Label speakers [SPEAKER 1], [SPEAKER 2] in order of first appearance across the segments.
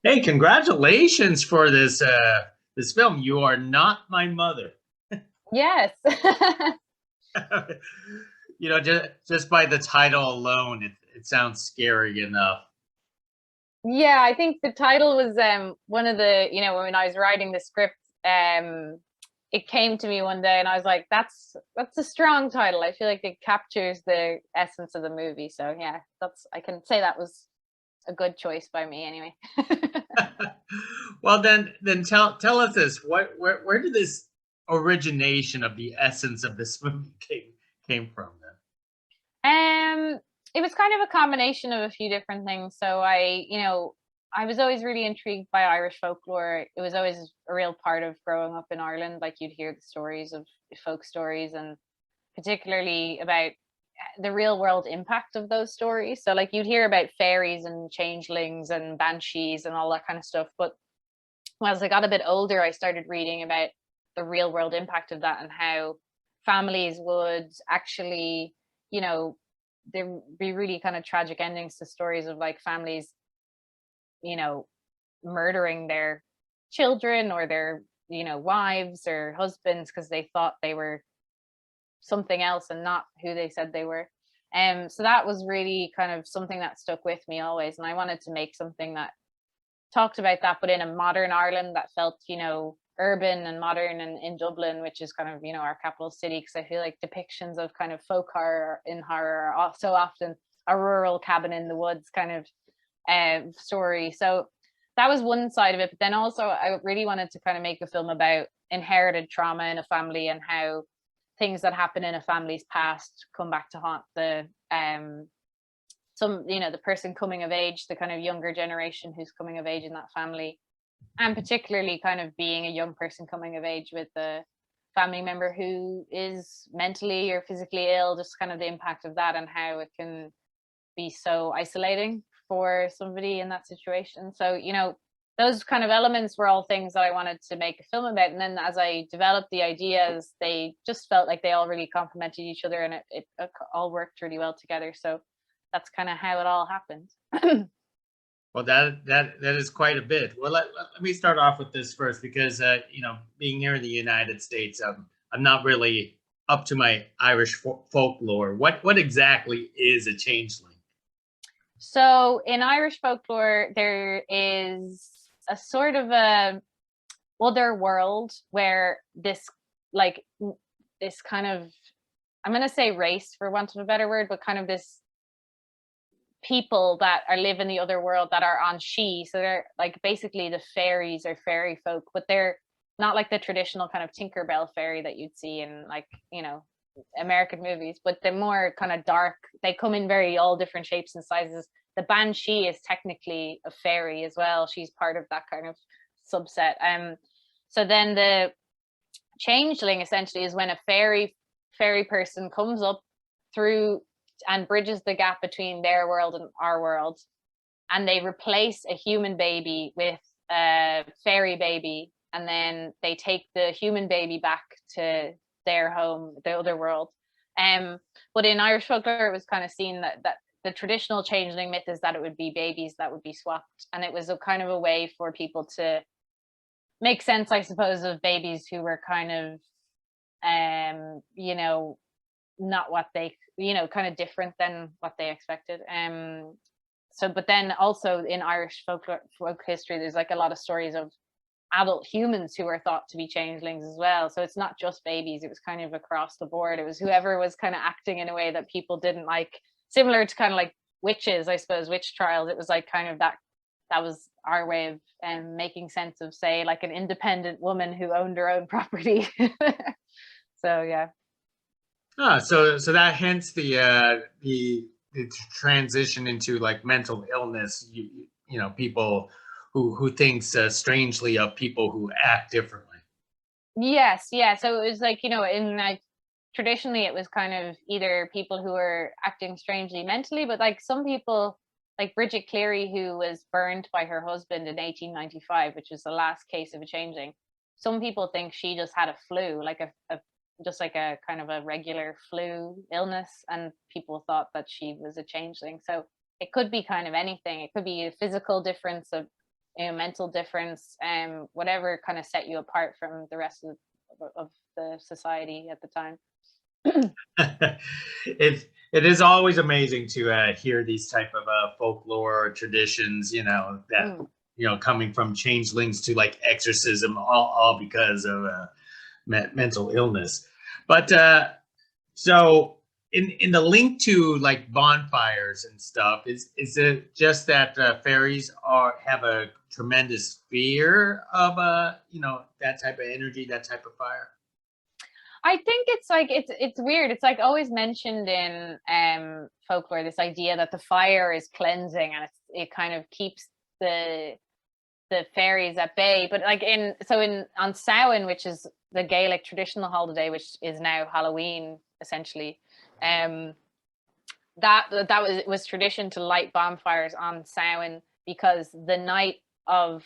[SPEAKER 1] Hey, congratulations for this film. You Are Not My Mother.
[SPEAKER 2] Yes.
[SPEAKER 1] Just by the title alone, it sounds scary enough.
[SPEAKER 2] Yeah, I think the title was one of when I was writing the script, um it came to me one day and I was like, that's a strong title. I feel like it captures the essence of the movie. So yeah, that's I can say that was a good choice by me anyway.
[SPEAKER 1] Well, then tell us this. Where did this origination of the essence of this movie came from then?
[SPEAKER 2] Um, it was kind of a combination of a few different things. So I was always really intrigued by Irish folklore. It was always a real part of growing up in Ireland. Like you'd hear the stories of folk stories, and particularly about the real world impact of those stories. So like you'd hear about fairies and changelings and banshees and all that kind of stuff. But as I got a bit older, I started reading about the real world impact of that and how families would actually, you know, there be really kind of tragic endings to stories of like families, you know, murdering their children or their, wives or husbands because they thought they were something else and not who they said they were. So that was really kind of something that stuck with me always. And I wanted to make something that talked about that, but in a modern Ireland that felt, urban and modern and in Dublin, which is kind of, our capital city. Because I feel like depictions of kind of folk horror in horror are so often a rural cabin in the woods kind of story. So that was one side of it. But then also, I really wanted to kind of make a film about inherited trauma in a family and how things that happen in a family's past come back to haunt the person coming of age, the kind of younger generation who's coming of age in that family, and particularly kind of being a young person coming of age with a family member who is mentally or physically ill, just kind of the impact of that and how it can be so isolating for somebody in that situation. So, those kind of elements were all things that I wanted to make a film about. And then as I developed the ideas, they just felt like they all really complemented each other and it all worked really well together. So that's kind of how it all happened.
[SPEAKER 1] Well, that is quite a bit. Well, let me start off with this first because being here in the United States, I'm not really up to my Irish folklore. What exactly is a changeling?
[SPEAKER 2] So in Irish folklore, there is a sort of a other world where like this kind of, I'm going to say race for want of a better word, but kind of this people that are live in the other world that are on she. So they're like basically the fairies or fairy folk, but they're not like the traditional kind of Tinkerbell fairy that you'd see in like, American movies, but they're more kind of dark. They come in very all different shapes and sizes. The banshee is technically a fairy as well. She's part of that kind of subset. So then the changeling essentially is when a fairy person comes up through and bridges the gap between their world and our world, and they replace a human baby with a fairy baby, and then they take the human baby back to their home, the other world. But in Irish folklore, it was kind of seen that the traditional changeling myth is that it would be babies that would be swapped, and it was a kind of a way for people to make sense, I suppose, of babies who were kind of, not what they, kind of different than what they expected. So, but then also in Irish folk history, there's like a lot of stories of adult humans who are thought to be changelings as well. So it's not just babies, it was kind of across the board. It was whoever was kind of acting in a way that people didn't like, similar to kind of like witches, I suppose, witch trials. It was like kind of that was our way of making sense of, say, like an independent woman who owned her own property. So yeah.
[SPEAKER 1] So that hence the transition into like mental illness. People who thinks strangely of people who act differently.
[SPEAKER 2] Yes, yeah. So it was like, in like traditionally it was kind of either people who were acting strangely mentally, but like some people, like Bridget Cleary, who was burned by her husband in 1895, which was the last case of a changeling. Some people think she just had a flu, like a just like a kind of a regular flu illness, and people thought that she was a changeling. So it could be kind of anything. It could be a physical difference of mental difference, whatever kind of set you apart from the rest of the society at the time.
[SPEAKER 1] It is always amazing to hear these type of folklore or traditions, that
[SPEAKER 2] Mm.
[SPEAKER 1] coming from changelings to like exorcism, all because of mental illness. But so in the link to like bonfires and stuff, is it just that fairies have a tremendous fear of that type of energy, that type of fire?
[SPEAKER 2] I think it's like it's weird. It's like always mentioned in folklore, this idea that the fire is cleansing and it kind of keeps the fairies at bay. But like in on Samhain, which is the Gaelic traditional holiday, which is now Halloween essentially, um that was tradition to light bonfires on Samhain, because the night of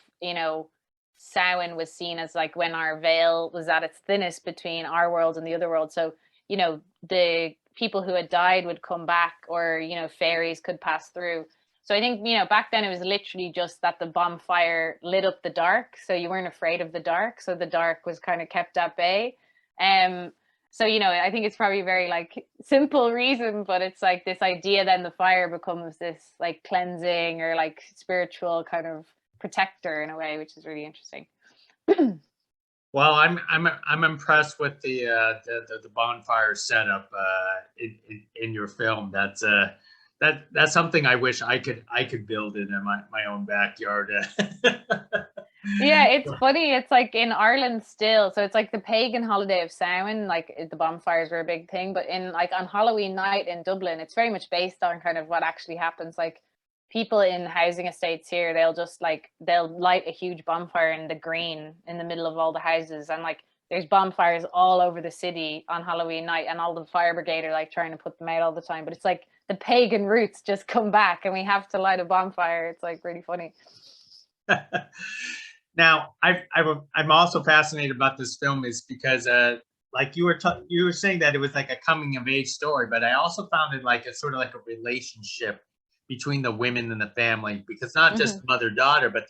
[SPEAKER 2] Samhain was seen as like when our veil was at its thinnest between our world and the other world. So the people who had died would come back, or fairies could pass through. So I think back then it was literally just that the bonfire lit up the dark, so you weren't afraid of the dark. So the dark was kind of kept at bay. So I think it's probably a very like simple reason, but it's like this idea then the fire becomes this like cleansing or like spiritual kind of protector in a way, which is really interesting.
[SPEAKER 1] Well, I'm impressed with the bonfire setup in your film. That's something I wish I could build in my own backyard.
[SPEAKER 2] Yeah, it's funny. It's like in Ireland still. So it's like the pagan holiday of Samhain, like the bonfires were a big thing. But in like on Halloween night in Dublin, it's very much based on kind of what actually happens. Like people in housing estates here, they'll light a huge bonfire in the green in the middle of all the houses. And like there's bonfires all over the city on Halloween night, and all the fire brigade are like trying to put them out all the time. But it's like the pagan roots just come back and we have to light a bonfire. It's like really funny.
[SPEAKER 1] Now, I'm also fascinated about this film is because, like you were saying that it was like a coming of age story, but I also found it like a sort of like a relationship between the women in the family, because not just
[SPEAKER 2] Hmm.
[SPEAKER 1] mother daughter, but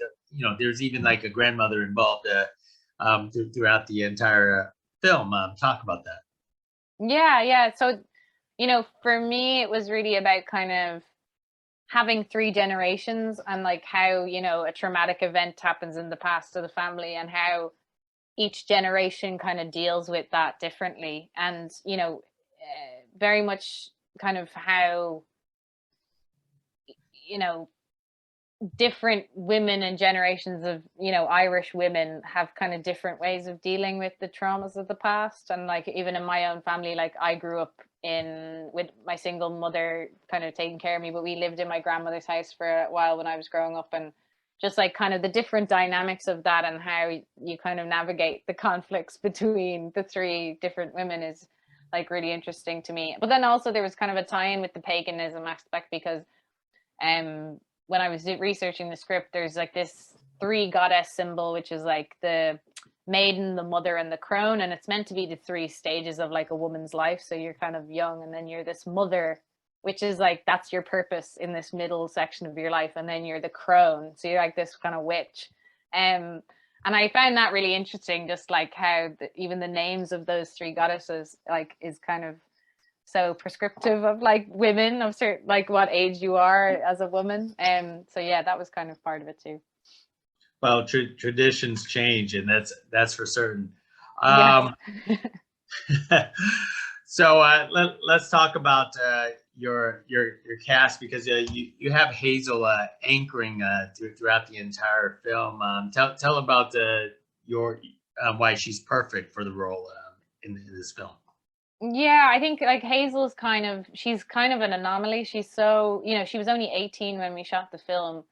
[SPEAKER 1] there's even like a grandmother involved throughout the entire film. Talk about that.
[SPEAKER 2] Yeah. So, for me, it was really about kind of having three generations, and like how, a traumatic event happens in the past of the family, and how each generation kind of deals with that differently. And, very much kind of how, you know, different women and generations of Irish women have kind of different ways of dealing with the traumas of the past. And like even in my own family, like I grew up in with my single mother kind of taking care of me, but we lived in my grandmother's house for a while when I was growing up. And just like kind of the different dynamics of that and how you kind of navigate the conflicts between the three different women is like really interesting to me. But then also there was kind of a tie-in with the paganism aspect, because when I was researching the script, there's like this three goddess symbol, which is like the maiden, the mother, and the crone. And it's meant to be the three stages of like a woman's life. So you're kind of young, and then you're this mother, which is like that's your purpose in this middle section of your life. And then you're the crone. So you're like this kind of witch. And I found that really interesting, just like how even the names of those three goddesses like is kind of so prescriptive of like women of certain like what age you are as a woman. So yeah, that was kind of part of it too.
[SPEAKER 1] Well, traditions change, and that's for certain.
[SPEAKER 2] Yes.
[SPEAKER 1] So let's talk about your cast, because you have Hazel anchoring throughout the entire film. Tell about your why she's perfect for the role in this film.
[SPEAKER 2] Yeah, I think like Hazel's she's kind of an anomaly. She's so, she was only 18 when we shot the film,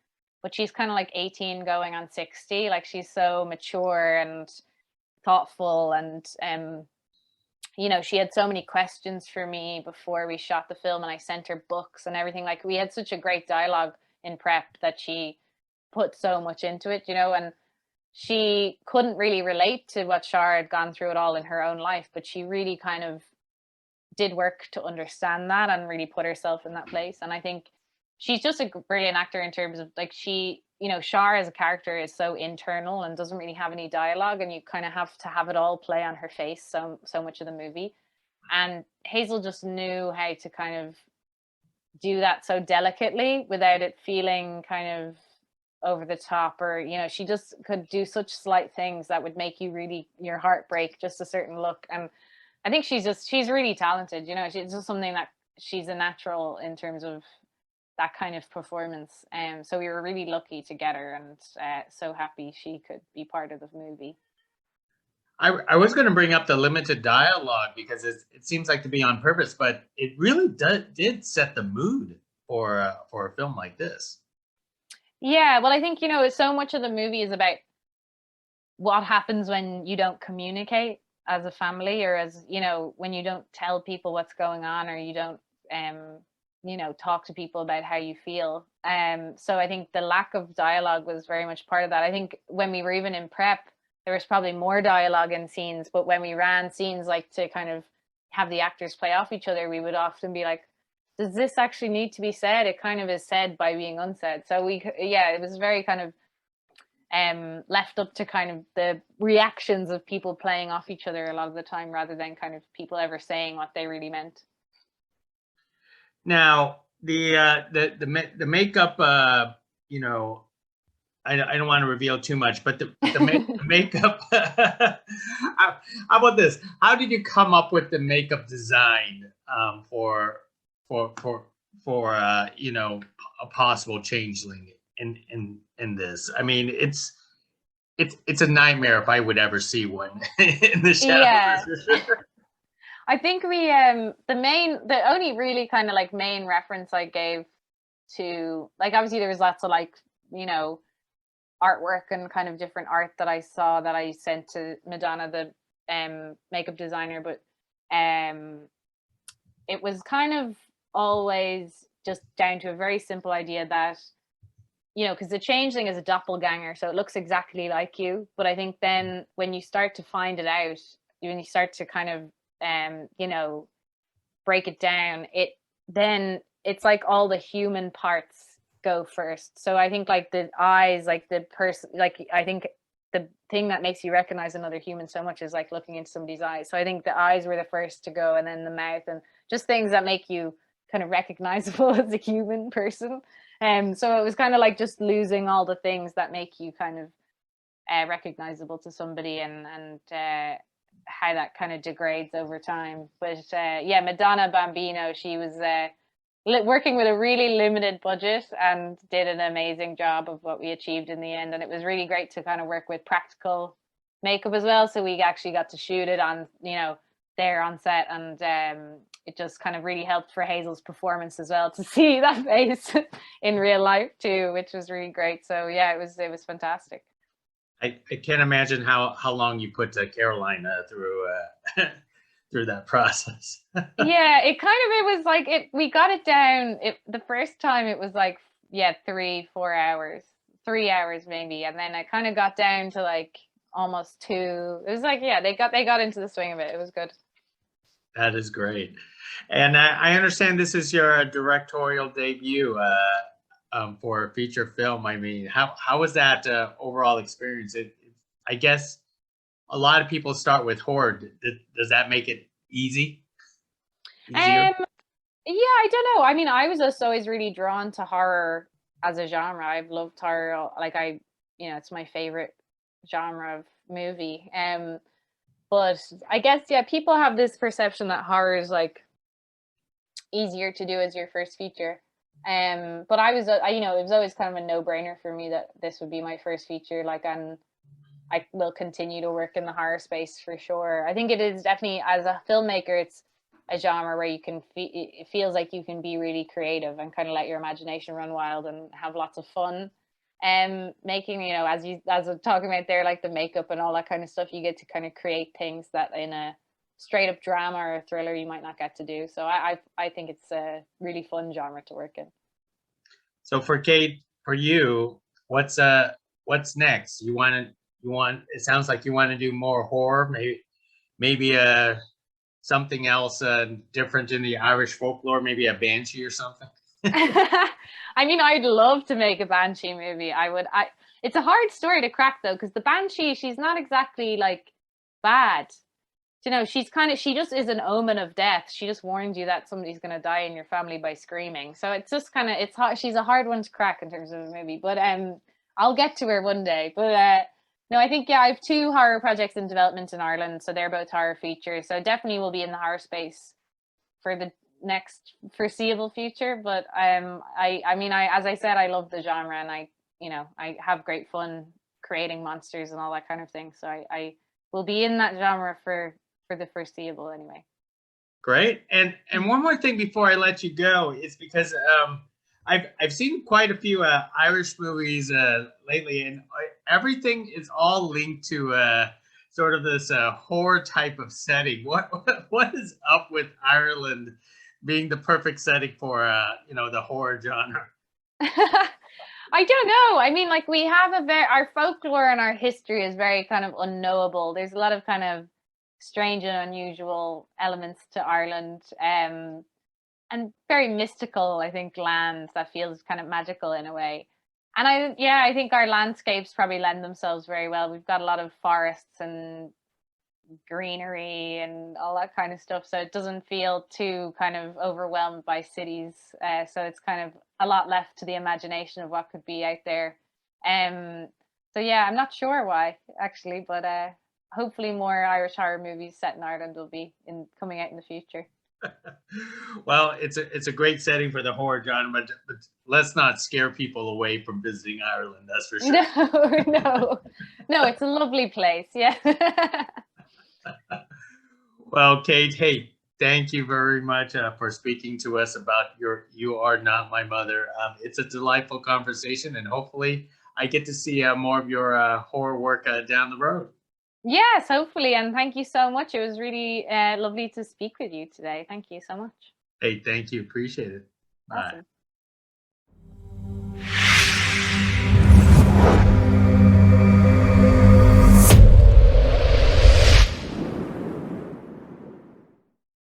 [SPEAKER 2] but she's kind of like 18 going on 60. Like she's so mature and thoughtful, and she had so many questions for me before we shot the film, and I sent her books and everything. Like we had such a great dialogue in prep that she put so much into it, and she couldn't really relate to what Char had gone through it all in her own life, but she really kind of did work to understand that and really put herself in that place. And I think she's just a brilliant actor in terms of like you know, Char as a character is so internal and doesn't really have any dialogue, and you kind of have to have it all play on her face so much of the movie. And Hazel just knew how to kind of do that so delicately without it feeling kind of over the top, or you know, she just could do such slight things that would make you really your heart break, just a certain look. And I think she's really talented, you know. It's just something that she's a natural in terms of that kind of performance. So we were really lucky to get her, and so happy she could be part of the movie.
[SPEAKER 1] I was going to bring up the limited dialogue because it seems like to be on purpose, but it really did set the mood for a film like this.
[SPEAKER 2] Yeah, well, I think, you know, so much of the movie is about what happens when you don't communicate as a family, or as, you know, when you don't tell people what's going on, or you don't you know, talk to people about how you feel. So I think the lack of dialogue was very much part of that. I think when we were even in prep, there was probably more dialogue in scenes, but when we ran scenes like to kind of have the actors play off each other, we would often be like, does this actually need to be said? It kind of is said by being unsaid. So yeah, it was very kind of left up to kind of the reactions of people playing off each other a lot of the time, rather than kind of people ever saying what they really meant.
[SPEAKER 1] Now the makeup, you know, I don't want to reveal too much, but the makeup. How about this? How did you come up with the makeup design for you know, a possible changeling in this? I mean, it's a nightmare if I would ever see one in the
[SPEAKER 2] Yeah.
[SPEAKER 1] shadows.
[SPEAKER 2] I think we the only really kind of like main reference I gave to, like, obviously there was lots of like, you know, artwork and kind of different art that I saw that I sent to Madonna, the makeup designer, but it was kind of always just down to a very simple idea that, you know, because the changeling is a doppelganger, so it looks exactly like you. But I think then when you start to find it out, when you start to kind of you know, break it down, it's like all the human parts go first. So I think like the eyes, like the person, like I think the thing that makes you recognize another human so much is like looking into somebody's eyes. So I think the eyes were the first to go, and then the mouth, and just things that make you kind of recognizable as a human person. So it was kind of like just losing all the things that make you kind of recognizable to somebody, and how that kind of degrades over time. But yeah, Madonna Bambino, she was working with a really limited budget and did an amazing job of what we achieved in the end. And it was really great to kind of work with practical makeup as well. So we actually got to shoot it on, you know, there on set, and it just kind of really helped for Hazel's performance as well to see that face in real life too, which was really great. So yeah, it was fantastic.
[SPEAKER 1] I can't imagine how long you put Caroline through through that process.
[SPEAKER 2] Yeah, it was like we got it down. The first time it was like, yeah, 3-4 hours, 3 hours maybe, and then I kind of got down to like almost 2. It was like, yeah, they got into the swing of it. It was good.
[SPEAKER 1] That is great. And I understand this is your directorial debut for a feature film. I mean, how was that overall experience? I guess a lot of people start with horror. Does that make it easier?
[SPEAKER 2] Um, yeah, I don't know. I mean, I was just always really drawn to horror as a genre. I've loved horror. Like you know, it's my favorite genre of movie. But I guess, yeah, people have this perception that horror is like easier to do as your first feature. But you know, it was always kind of a no-brainer for me that this would be my first feature. Like, and I will continue to work in the horror space for sure. I think it is definitely, as a filmmaker, it's a genre where you can it feels like you can be really creative and kind of let your imagination run wild and have lots of fun. Making, you know, as we're talking about there, like the makeup and all that kind of stuff, you get to kind of create things that in a straight up drama or a thriller you might not get to do. So I think it's a really fun genre to work in.
[SPEAKER 1] So for Kate, for you, what's next? It sounds like you want to do more horror, maybe something else different in the Irish folklore, maybe a banshee or something.
[SPEAKER 2] I mean, I'd love to make a Banshee movie. I would. It's a hard story to crack though, because the Banshee, she's not exactly like bad. You know, she just is an omen of death. She just warns you that somebody's going to die in your family by screaming. So it's just kind of, it's hard. She's a hard one to crack in terms of a movie, but I'll get to her one day. But no, I think, yeah, I have two horror projects in development in Ireland, so they're both horror features. So definitely will be in the horror space for the next foreseeable future. But I mean, as I said, I love the genre, and I have great fun creating monsters and all that kind of thing. So I will be in that genre for the foreseeable anyway.
[SPEAKER 1] Great. And one more thing before I let you go is because I've seen quite a few Irish movies lately, and everything is all linked to sort of this horror type of setting. What is up with Ireland being the perfect setting for the horror genre?
[SPEAKER 2] I don't know. I mean, like, we have our folklore and our history is very kind of unknowable. There's a lot of kind of strange and unusual elements to Ireland, and very mystical, I think, lands that feels kind of magical in a way. And I think our landscapes probably lend themselves very well. We've got a lot of forests and greenery and all that kind of stuff, so it doesn't feel too kind of overwhelmed by cities. So it's kind of a lot left to the imagination of what could be out there. So yeah, I'm not sure why actually, but hopefully more Irish horror movies set in Ireland will be coming out in the future.
[SPEAKER 1] Well, it's a great setting for the horror genre, but let's not scare people away from visiting Ireland. That's for sure.
[SPEAKER 2] No, it's a lovely place. Yeah.
[SPEAKER 1] Well, Kate, hey, thank you very much for speaking to us about You Are Not My Mother. It's a delightful conversation, and hopefully I get to see more of your horror work down the road.
[SPEAKER 2] Yes, hopefully. And thank you so much. It was really lovely to speak with you today. Thank you so much.
[SPEAKER 1] Hey, thank you. Appreciate it. Bye.
[SPEAKER 2] Awesome.